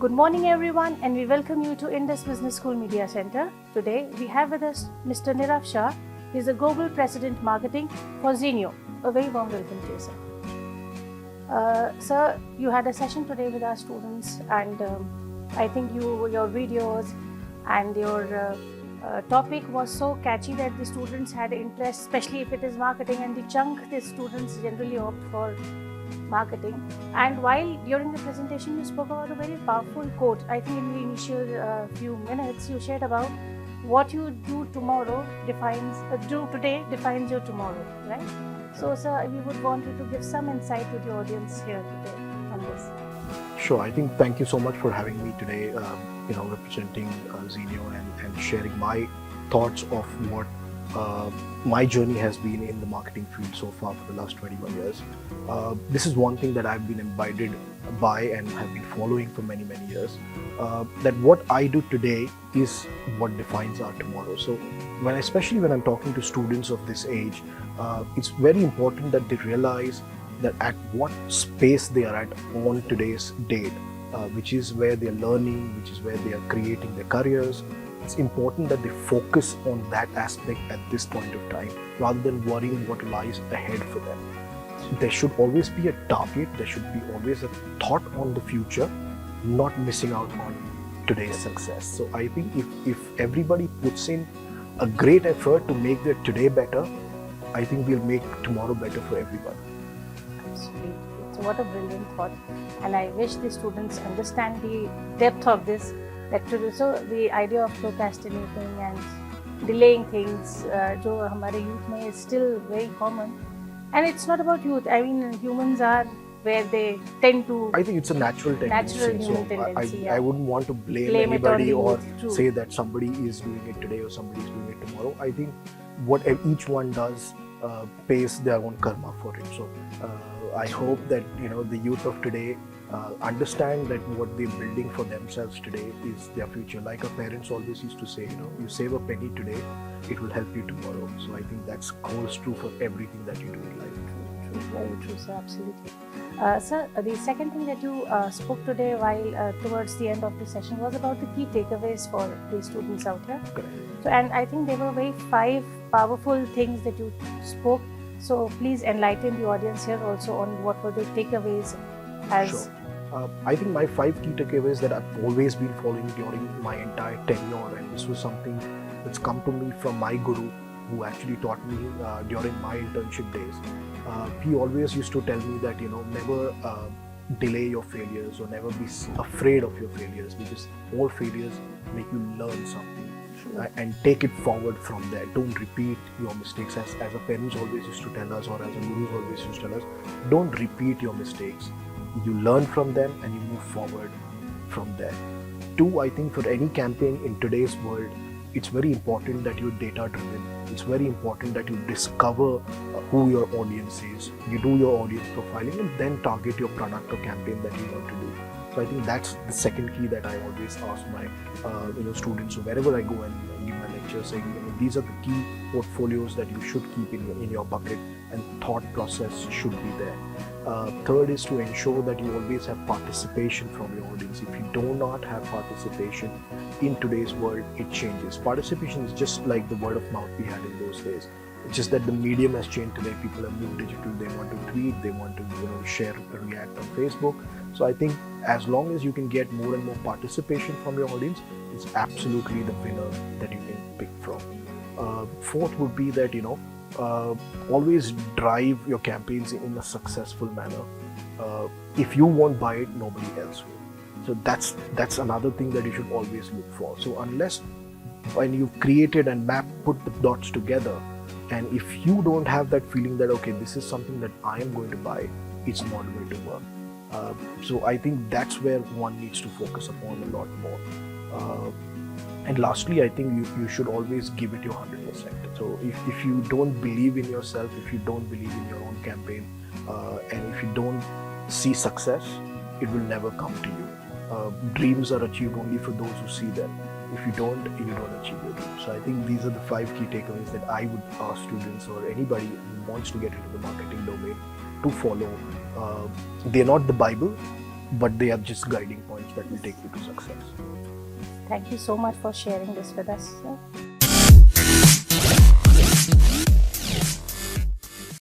Good morning everyone, and we welcome you to Indus Business School Media Center. Today we have with us Mr. Nirav Shah. He is the Global President Marketing for Zenio. A very warm welcome to you, sir. Sir, you had a session today with our students, and I think your videos and your topic was so catchy that the students had interest, especially if it is marketing, and the chunk the students generally opt for marketing. And while during the presentation you spoke about a very powerful quote, I think in the initial few minutes you shared about what you do tomorrow do today defines your tomorrow, right? So sir, we would want you to give some insight to the audience here today on this. Sure. I think thank you so much for having me today, representing Zenio and sharing my thoughts of what my journey has been in the marketing field so far for the last 21 years. This is one thing that I've been imbibed by and have been following for many years, that what I do today is what defines our tomorrow. So especially when I'm talking to students of this age, it's very important that they realize that at what space they are at on today's date, which is where they're learning, which is where they are creating their careers. It's important that they focus on that aspect at this point of time rather than worrying what lies ahead for them. There should always be a target, there should be always a thought on the future, not missing out on today's success. So I think if everybody puts in a great effort to make their today better, I think we'll make tomorrow better for everyone. Absolutely. So what a brilliant thought. And I wish the students understand the depth of this. So the idea of procrastinating and delaying things, जो हमारे youth में is still very common. And it's not about youth. I mean, humans are where they tend to. I think it's a natural tendency. Natural human tendency. I wouldn't want to blame anybody or say that somebody is doing it today or somebody is doing it tomorrow. I think what each one does pays their own karma for it. So I hope that the youth of today understand that what they're building for themselves today is their future. Like our parents always used to say, you save a penny today, it will help you tomorrow. So I think that holds true for everything that you do in life. True, very true, sir. Absolutely. Sir, the second thing that you spoke today while towards the end of the session was about the key takeaways for the students out here. Correct. So, and I think there were 5 powerful things that you spoke. So please enlighten the audience here also on what were the takeaways as. Sure. I think my 5 key takeaways that I've always been following during my entire tenure, and this was something that's come to me from my guru, who actually taught me during my internship days. He always used to tell me that never delay your failures or never be afraid of your failures, because all failures make you learn something. And take it forward from there. Don't repeat your mistakes, as our parents always used to tell us, or as our gurus always used to tell us. Don't repeat your mistakes. You learn from them and you move forward from there. 2, I think for any campaign in today's world, it's very important that you're data driven. It's very important that you discover who your audience is. You do your audience profiling and then target your product or campaign that you want to do. So I think that's the second key that I always ask my students. So wherever I go and give my lecture, saying these are the key portfolios that you should keep in your bucket, and thought process should be there. Third is to ensure that you always have participation from your audience. If you do not have participation in today's world, it changes. Participation is just like the word of mouth we had in those days. It's just that the medium has changed today. People have moved digital. They want to tweet. They want to share, react on Facebook. So I think as long as you can get more and more participation from your audience, it's absolutely the winner that you can pick from. Fourth would be that always drive your campaigns in a successful manner. If you won't buy it, nobody else will. So that's another thing that you should always look for. So unless when you've created and put the dots together, and if you don't have that feeling that okay, this is something that I am going to buy, it's not going to work. So I think that's where one needs to focus upon a lot more. And lastly, I think you should always give it your 100%. So if you don't believe in yourself, if you don't believe in your own campaign, and if you don't see success, it will never come to you. Dreams are achieved only for those who see them. If you don't achieve your dreams. So I think these are the 5 key takeaways that I would ask students or anybody who wants to get into the marketing domain to follow. They're not the Bible, but they are just guiding points that will take you to success. Thank you so much for sharing this with us, sir.